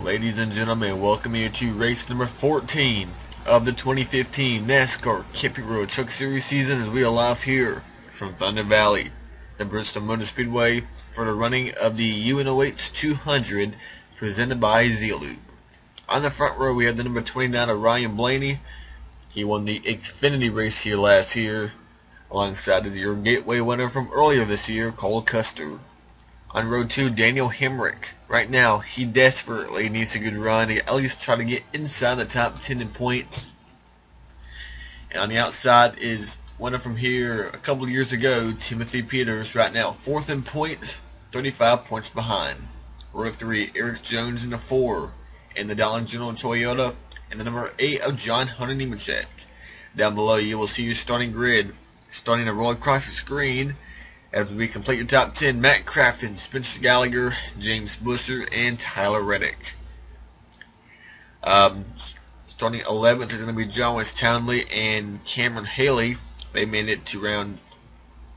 Ladies and gentlemen, welcome you to race number 14 of the 2015 NASCAR Camping Road Truck Series season, as we are live here from Thunder Valley, the Bristol Motor Speedway, for the running of the UNOH 200 presented by Z-Loop. On the front row we have the number 29 of Ryan Blaney. He won the Xfinity race here last year alongside of your Gateway winner from earlier this year, Custer. On row 2, Daniel Hemrick. Right now, he desperately needs a good run to at least try to get inside the top 10 in points. And on the outside is winner from here a couple of years ago, Timothy Peters. Right now, 4th in points, 35 points behind. Row 3, Eric Jones in the 4, and the Dollar General Toyota, and the number 8 of John Hunter Nemechek. Down below, you will see your starting grid starting to roll across the screen. As we complete your top 10, Matt Crafton, Spencer Gallagher, James Busher, and Tyler Reddick. Starting 11th is going to be John West Townley and Cameron Haley. They made it to round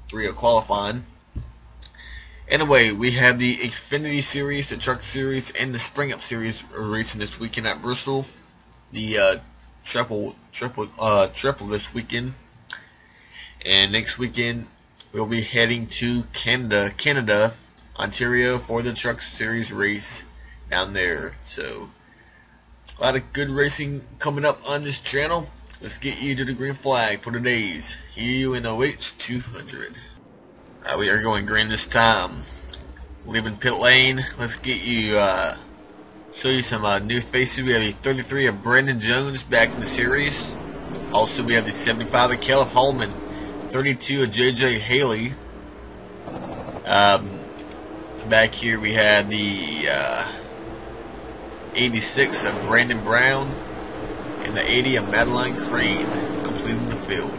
3 of qualifying. Anyway, we have the Xfinity Series, the Truck Series, and the Spring Up Series racing this weekend at Bristol. The triple this weekend. And next weekend, we'll be heading to Canada, Ontario, for the Truck Series race down there. So, a lot of good racing coming up on this channel. Let's get you to the green flag for today's UNOH 200. We are going green this time. Leaving pit lane. Let's get you, show you some new faces. We have the 33 of Brandon Jones back in the series. Also, we have the 75 of Caleb Hallman. 32 of JJ Haley. Back here we had the 86 of Brandon Brown and the 80 of Madeline Crane completing the field.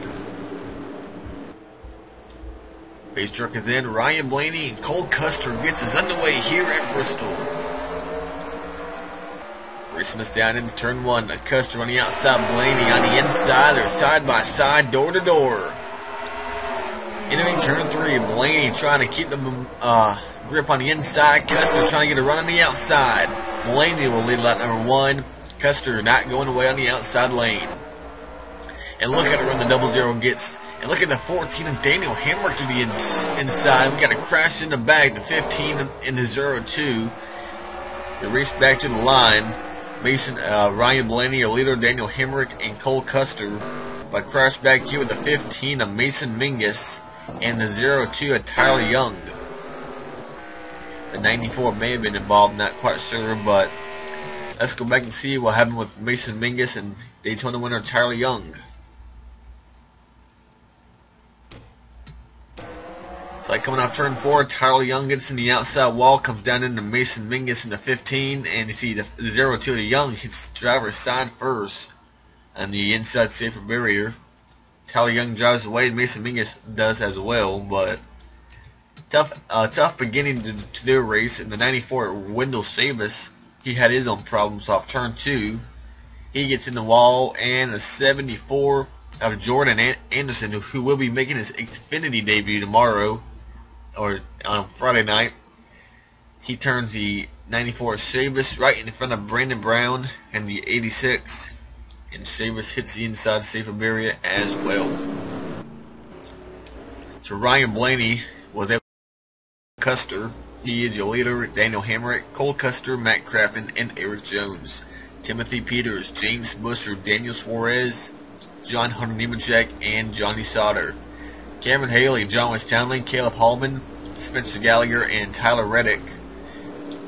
Base truck is in. Ryan Blaney and Cole Custer gets us underway here at Bristol. Racing us down into turn 1. Custer on the outside, Blaney on the inside. They're side by side, door to door. Entering turn 3, Blaney trying to keep the grip on the inside. Custer trying to get a run on the outside. Blaney will lead lap number 1. Custer not going away on the outside lane. And look at the run the 00 gets. And look at the 14 of Daniel Hemrick to the inside. We got a crash in the back. The 15 in the 02. They race back to the line. Ryan Blaney, a leader, Daniel Hemrick, and Cole Custer. But crash back here with the 15 of Mason Mingus and the 02 of Tyler Young. The 94 may have been involved, not quite sure, but let's go back and see what happened with Mason Mingus and Daytona winner Tyler Young. So coming off turn 4, Tyler Young gets in the outside wall, comes down into Mason Mingus in the 15, and you see the 02 of Young hits driver's side first on the inside safer barrier. Tyler Young drives away, Mason Mingus does as well, but tough beginning to their race. In the 94, Wendell Savis, he had his own problems off turn 2. He gets in the wall, and the 74 of Jordan Anderson, who will be making his Xfinity debut tomorrow, or on Friday night. He turns the 94 Savis right in front of Brandon Brown and the 86. And Savis hits the inside safer barrier as well. So Ryan Blaney was able to Custer. He is your leader, Daniel Hemrick, Cole Custer, Matt Crafton, and Eric Jones. Timothy Peters, James Busher, Daniel Suarez, John Hunter Nemechek, and Johnny Sauter. Cameron Haley, John West Townley, Caleb Hallman, Spencer Gallagher, and Tyler Reddick.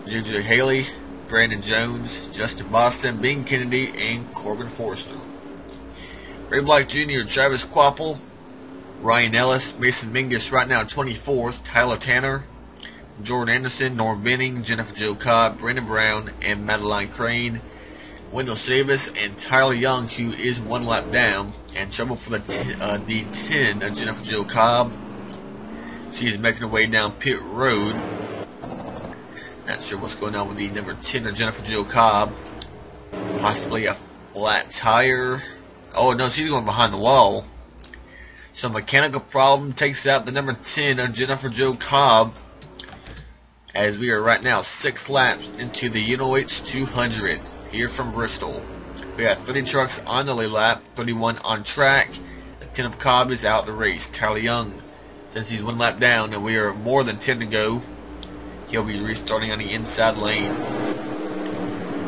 JJ Haley, Brandon Jones, Justin Boston, Bing Kennedy, and Corbin Forrester. Ray Black Jr., Travis Quapple, Ryan Ellis, Mason Mingus right now 24th, Tyler Tanner, Jordan Anderson, Norm Benning, Jennifer Jo Cobb, Brandon Brown, and Madeline Crane. Wendell Savis and Tyler Young, who is 1 lap down, and trouble for the D10 of Jennifer Jo Cobb. She is making her way down pit road. Not sure what's going on with the number 10 of Jennifer Jo Cobb. Possibly a flat tire. Oh no, she's going behind the wall. So mechanical problem takes out the number 10 of Jennifer Jo Cobb. as we are right now 6 laps into the UNOH 200 here from Bristol. We got 30 trucks on the lead lap, 31 on track. The 10 of Cobb is out the race. Tyler Young, since he's 1 lap down and we are more than 10 to go, he'll be restarting on the inside lane.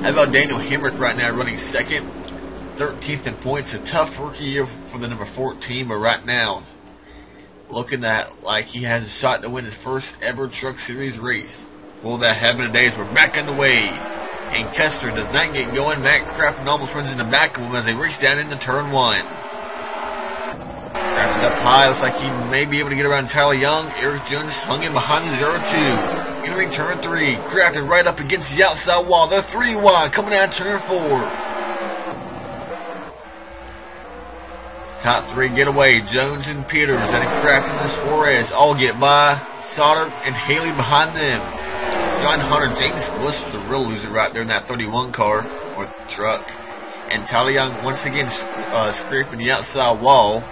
How about Daniel Hemrick right now running second, 13th in points? A tough rookie year for the number 14, but right now looking at like he has a shot to win his first ever Truck Series race. Will that happen today as we're back underway? And Custer does not get going. Matt Crafton almost runs in the back of him as they race down into turn 1. Crafton's up high. Looks like he may be able to get around Tyler Young. Eric Jones hung in behind the 0-2. Entering turn 3. Crafton right up against the outside wall. They're 3 wide coming out of turn 4. Top 3 get away. Jones and Peters and Crafton and Suarez all get by. Sauter and Haley behind them. John Hunter, James Bush, the real loser right there in that 31 car or truck. And Tyler Young once again scraping the outside wall.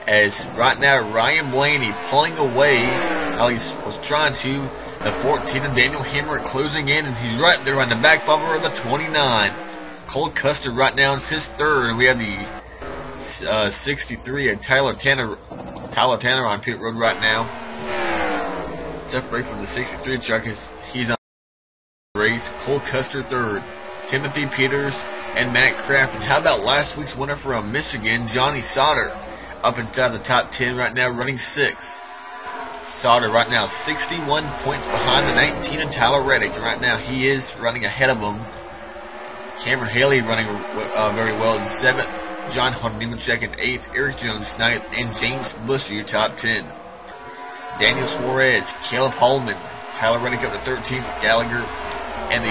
As right now Ryan Blaney pulling away, at least was trying to, the 14 of Daniel Hemrick closing in, and he's right there on the back bumper of the 29. Cole Custer right now in his third, and we have the 63 and Tyler Tanner on pit road right now. Tough break from the 63 truck as he's on the race. Cole Custer third, Timothy Peters and Matt Crafton. How about last week's winner from Michigan, Johnny Sauter, up inside the top 10 right now, running 6. Sauter right now 61 points behind the 19 and Tyler Reddick, and right now he is running ahead of him. Cameron Haley running very well in 7th. John Hunter Nemechek in 8th. Eric Jones 9th. And James Bush your top 10. Daniel Suarez, Caleb Holman, Tyler Reddick up to 13th. Gallagher and the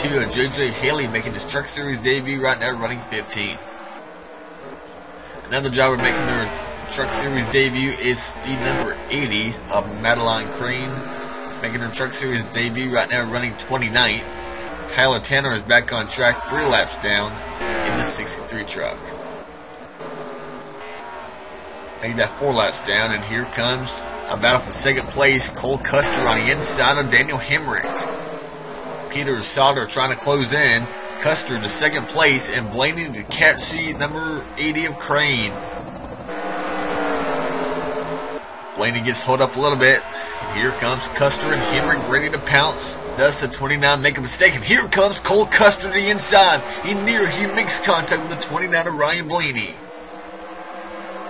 32 of JJ Haley making his Truck Series debut right now, running 15th. Another driver making their Truck Series debut is the number 80 of Madeline Crane, making her Truck Series debut right now, running 29th. Tyler Tanner is back on track 3 laps down in the 63 truck. Made that 4 laps down, and here comes a battle for second place. Cole Custer on the inside of Daniel Hemrick. Peters, Sauter trying to close in. Custer to second place, and Blaney to catch the number 80 of Crane. Blaney gets hold up a little bit. And here comes Custer and Hemrick ready to pounce. Does the 29 make a mistake, and here comes Cole Custer to the inside. He makes contact with the 29 of Ryan Blaney.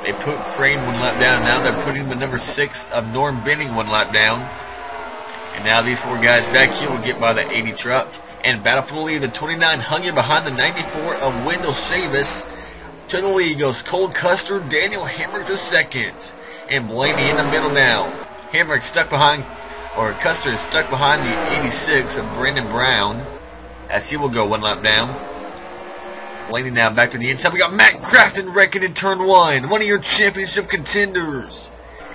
They put Crane 1 lap down. Now they're putting the number 6 of Norm Benning 1 lap down. And now these 4 guys back here will get by the 80 truck. And battle for the lead, the 29 hung in behind the 94 of Wendell Chavis. To the lead goes Cole Custer, Daniel Hemrick to second. And Blaney in the middle now. Hemrick stuck behind, or Custer is stuck behind the 86 of Brandon Brown, as he will go 1 lap down. Blaney now back to the inside. We got Matt Crafton wrecking in turn 1. One of your championship contenders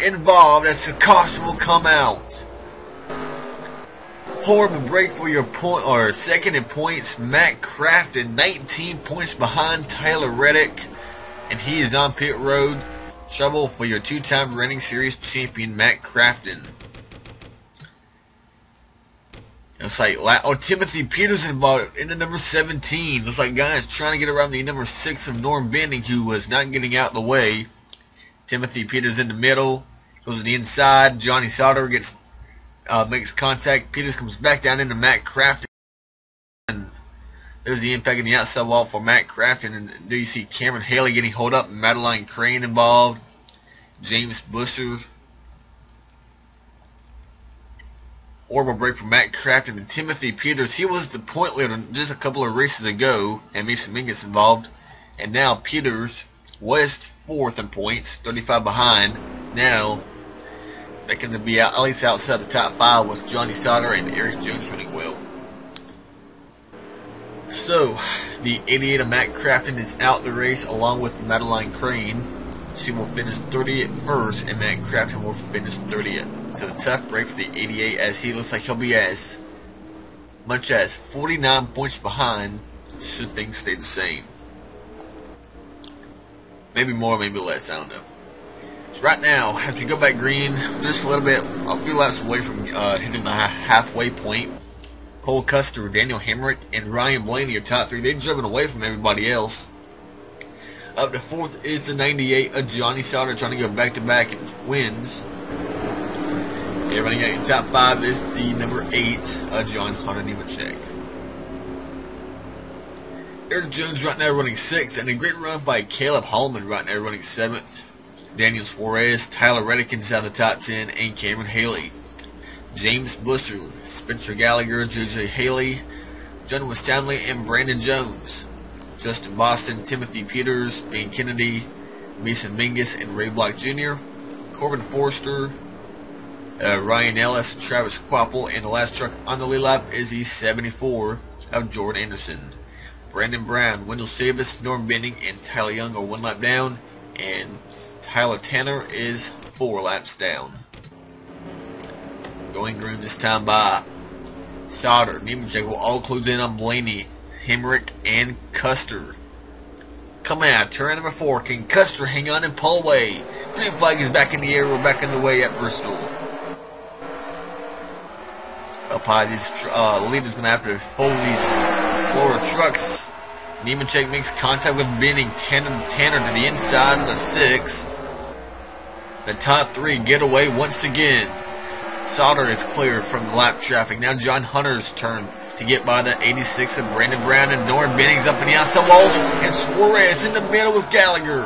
involved as the caution will come out. Horrible break for your second in points. Matt Crafton 19 points behind Tyler Reddick, and he is on pit road. Trouble for your 2-time running series champion Matt Crafton. Looks like Timothy Peters involved in the number 17. Looks like guys trying to get around the number 6 of Norm Benning, who was not getting out of the way. Timothy Peters in the middle, goes to the inside. Johnny Sauter gets makes contact. Peters comes back down into Matt Crafton. And there's the impact in the outside wall for Matt Crafton. And there you see Cameron Haley getting hold up. Madeline Crane involved. James Busher. Horrible break for Matt Crafton and Timothy Peters. He was the point leader just a couple of races ago, and Mason Mingus involved. And now Peters was 4th in points, 35 behind. Now they're going to be at least outside the top 5 with Johnny Sauter and Eric Jones running well. So the 88 of Matt Crafton is out the race along with Madeline Crane. She will finish 30th first, and Matt Crafton will finish 30th. So a tough break for the 88, as he looks like he'll be as much as 49 points behind should things stay the same. Maybe more, maybe less, I don't know. Right now, as we go back green, just a few laps away from hitting the halfway point. Cole Custer, Daniel Hemrick, and Ryan Blaney are top three. They're driven away from everybody else. Up to fourth is the 98 of Johnny Sauter, trying to go back-to-back and wins. And running out in top five is the number 8 of John Hunter Nemechek. Eric Jones right now running 6th, and a great run by Caleb Hallman right now running 7th. Daniel Suarez, Tyler Reddick inside the top 10, and Cameron Haley. James Busher, Spencer Gallagher, JJ Haley, John Stanley, and Brandon Jones. Justin Boston, Timothy Peters, Ben Kennedy, Mason Mingus, and Ray Block Jr. Corbin Forster, Ryan Ellis, Travis Quapple, and the last truck on the lead lap is the 74 of Jordan Anderson. Brandon Brown, Wendell Savis, Norm Benning, and Tyler Young are 1 lap down, and Tyler Tanner is 4 laps down. Going green this time by Sauter, Nemechek will all close in on Blaney, Hemrick, and Custer. Coming out, turn number 4, can Custer hang on and pull away? Green flag is back in the air, we're back on the way at Bristol. Up high, this leader's going to have to hold these Florida trucks. Nemechek makes contact with Benning, Tanner to the inside of the 6. The top 3 get away once again. Sauter is clear from the lap traffic. Now John Hunter's turn to get by the 86 of Brandon Brown, and Norm Benning's up in the outside wall, and Suarez in the middle with Gallagher.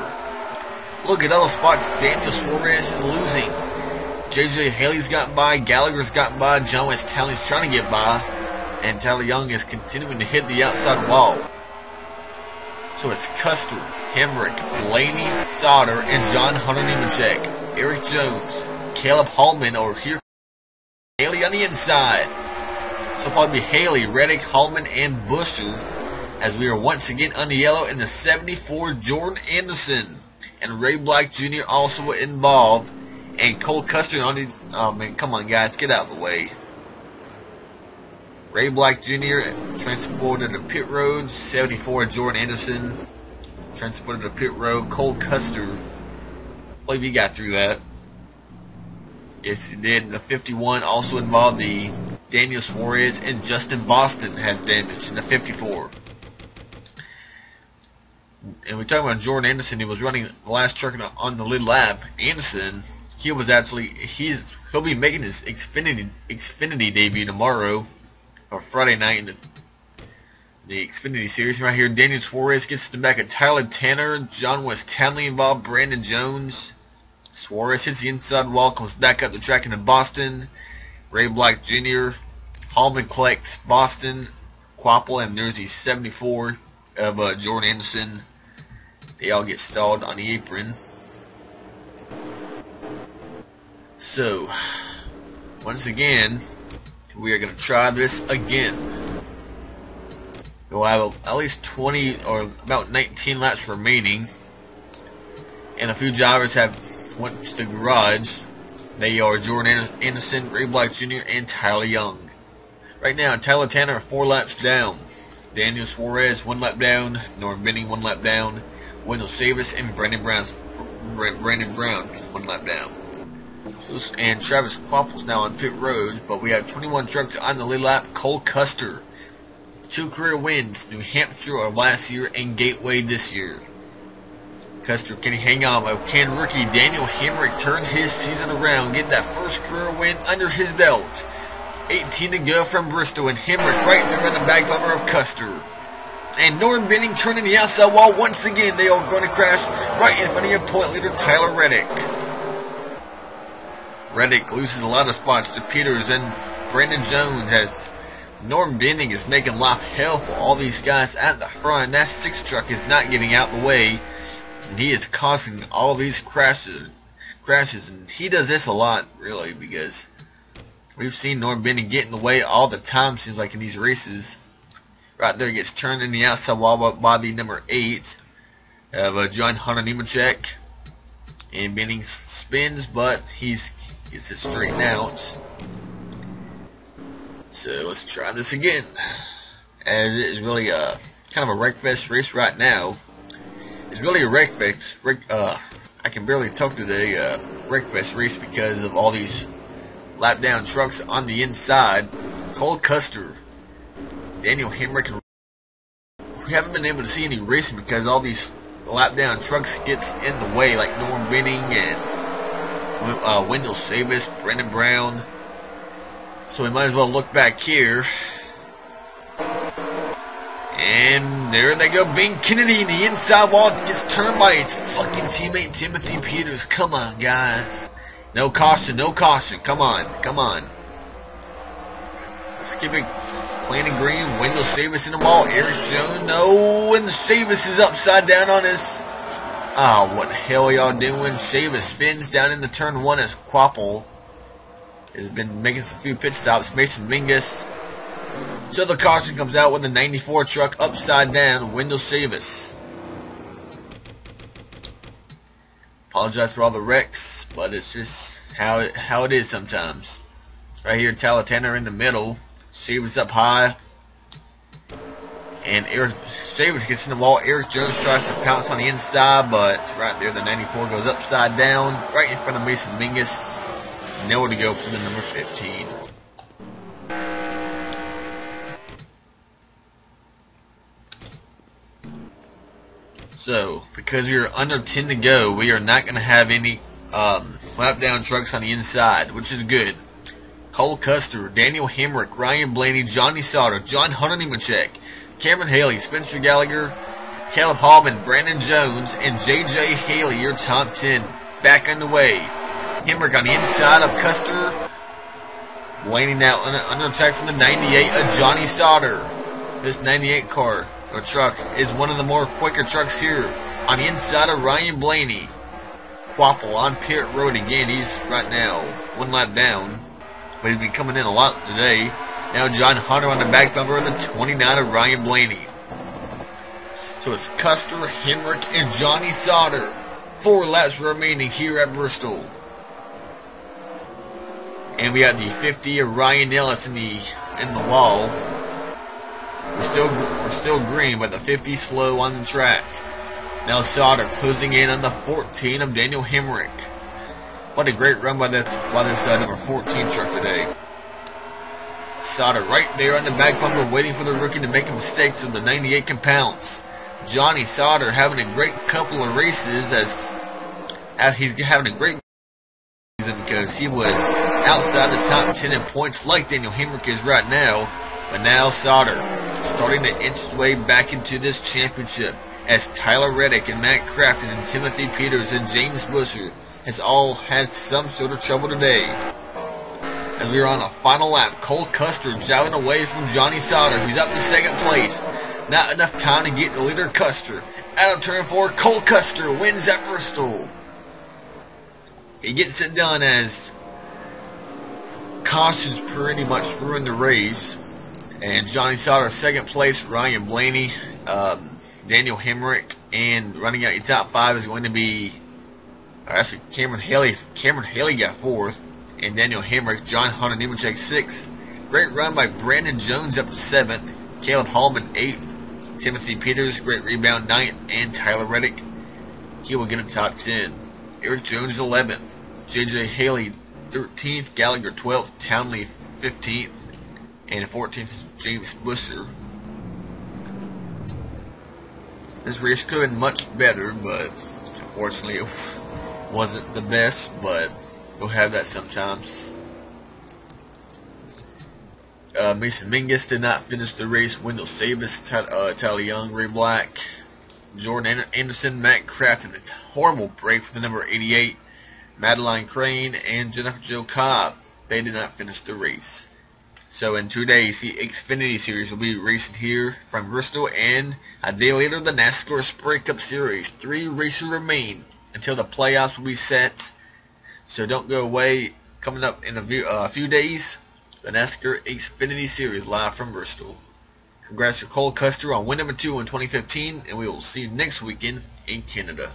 Look at all the spots Daniel Suarez is losing. JJ Haley's gotten by, Gallagher's gotten by, John West Townley's trying to get by, and Tyler Young is continuing to hit the outside wall. So it's Custer, Hemrick, Blaney, Sauter, and John Hunter Nemechek. Eric Jones, Caleb Hallman over here, Haley on the inside. So it'll probably be Haley, Reddick, Hallman, and Busher, as we are once again on the yellow in the 74 Jordan Anderson. And Ray Black Jr. also involved. And Cole Custer on the, oh man, come on guys, get out of the way. Ray Black Jr. transported to pit road, 74 Jordan Anderson transported to pit road. Cole Custer, I believe he got through that. Yes, he did. The 51 also involved the Daniel Suarez, and Justin Boston has damage in the 54. And we're talking about Jordan Anderson. He was running the last truck on the lead lap. Anderson, he was actually, he'll be making his Xfinity debut tomorrow, or Friday night in the Xfinity series right here. Daniel Suarez gets the back of Tyler Tanner, John West Townley involved, Brandon Jones. Suarez hits the inside wall, comes back up the track into Boston. Ray Black Jr., Hallman collects Boston, Quapple, and there's the 74 of Jordan Anderson. They all get stalled on the apron. So, once again, we are going to try this again. We'll have at least 20 or about 19 laps remaining, and a few drivers have went to the garage. They are Jordan Anderson, Ray Black Jr., and Tyler Young. Right now, Tyler Tanner 4 laps down. Daniel Suarez 1 lap down. Norm Benning 1 lap down. Wendell Savis and Brandon Brown 1 lap down. And Travis Quapple's now on pit road, but we have 21 trucks on the lead lap. Cole Custer, 2 career wins, New Hampshire last year and Gateway this year. Custer, can he hang on? Can rookie Daniel Hemrick turn his season around, get that first career win under his belt? 18 to go from Bristol, and Hemrick right there on the back bumper of Custer. And Norm Benning turning the outside wall once again. They are going to crash right in front of your point leader, Tyler Reddick. Reddick loses a lot of spots to Peters and Brandon Jones, as Norm Benning is making life hell for all these guys at the front. That 6 truck is not getting out the way, and he is causing all these crashes, and he does this a lot, really, because we've seen Norm Benning get in the way all the time, seems like, in these races. Right there, gets turned in the outside wall by the number 8 of John Hunter Nemechek, and Benning spins, but he gets it straightened out. So let's try this again, as it is really kind of a wreckfest race right now. It's really a wreckfest. I can barely talk today. Breakfast race because of all these lap down trucks on the inside. Cole Custer, Daniel Hemrick, and we haven't been able to see any racing because all these lap down trucks gets in the way, like Norm Benning and Wendell Savis, Brendan Brown. So we might as well look back here. And there they go. Bing Kennedy in the inside wall gets turned by his fucking teammate Timothy Peters. Come on, guys. No caution, no caution. Come on, come on. Skip it. Clean and green. Wendell Savis in the wall. Eric Jones. No, and Savis is upside down on his. Ah, what the hell are y'all doing? Savis spins down in the turn one as Quapple has been making a few pit stops. Mason Mingus. So the caution comes out with the 94 truck upside down. Wendell Savis. Apologize for all the wrecks, but it's just how it is sometimes. Right here, Talatana in the middle. Savis up high. And Eric Savis gets in the wall. Eric Jones tries to pounce on the inside, but right there the 94 goes upside down. Right in front of Mason Mingus. Nowhere to go for the number 15. So, because we are under 10 to go, we are not going to have any lap down trucks on the inside, which is good. Cole Custer, Daniel Hemrick, Ryan Blaney, Johnny Sauter, John Hunter Nemechek, Cameron Haley, Spencer Gallagher, Caleb Hallman, Brandon Jones, and J.J. Haley, your top 10. Back underway. Hemrick on the inside of Custer. Blaney now under attack from the 98 of Johnny Sauter. This 98 car. Or truck is one of the more quicker trucks here. On the inside of Ryan Blaney. Quapple on pit road again. He's right now one lap down, but he's been coming in a lot today. Now John Hunter on the back bumper of the 29 of Ryan Blaney. So it's Custer, Hemrick, and Johnny Sauter. 4 laps remaining here at Bristol. And we have the 50 of Ryan Ellis in the wall. We're still green, but the 50 slow on the track. Now Sauter closing in on the 14 of Daniel Hemrick. What a great run by this number 14 truck today. Sauter right there on the back bumper waiting for the rookie to make a mistake so the 98 can pounce. Johnny Sauter having a great couple of races as he's having a great season because he was outside the top 10 in points like Daniel Hemrick is right now. But now Sauter starting to inch his way back into this championship as Tyler Reddick and Matt Crafton and Timothy Peters and James Busher has all had some sort of trouble today. As we are on a final lap, Cole Custer driving away from Johnny Sauter, who's up in second place. Not enough time to get the leader Custer. Out of turn 4, Cole Custer wins at Bristol. He gets it done as cautions pretty much ruined the race. And Johnny Sauter second place, Ryan Blaney, Daniel Hemrick, and running out your top 5 is going to be actually Cameron Haley. Cameron Haley got 4th, and Daniel Hemrick, John Hunter Nemechek 6th. Great run by Brandon Jones up to 7th, Caleb Hallman 8th, Timothy Peters, great rebound 9th, and Tyler Reddick, he will get a top 10. Eric Jones 11th, J.J. Haley 13th, Gallagher 12th, Townley 15th, and 14th James Busher. This race could have been much better, but unfortunately it wasn't the best, but we'll have that sometimes. Mason Mingus did not finish the race. Wendell Savis, Tyler Young, Ray Black, Jordan Anderson, Matt Crafton, a horrible break for the number 88, Madeline Crane, and Jennifer Jo Cobb. They did not finish the race. So in 2 days, the Xfinity Series will be racing here from Bristol, and a day later, the NASCAR Spray Cup Series. 3 races remain until the playoffs will be set. So don't go away. Coming up in a few days, the NASCAR Xfinity Series live from Bristol. Congrats to Cole Custer on win number 2 in 2015, and we will see you next weekend in Canada.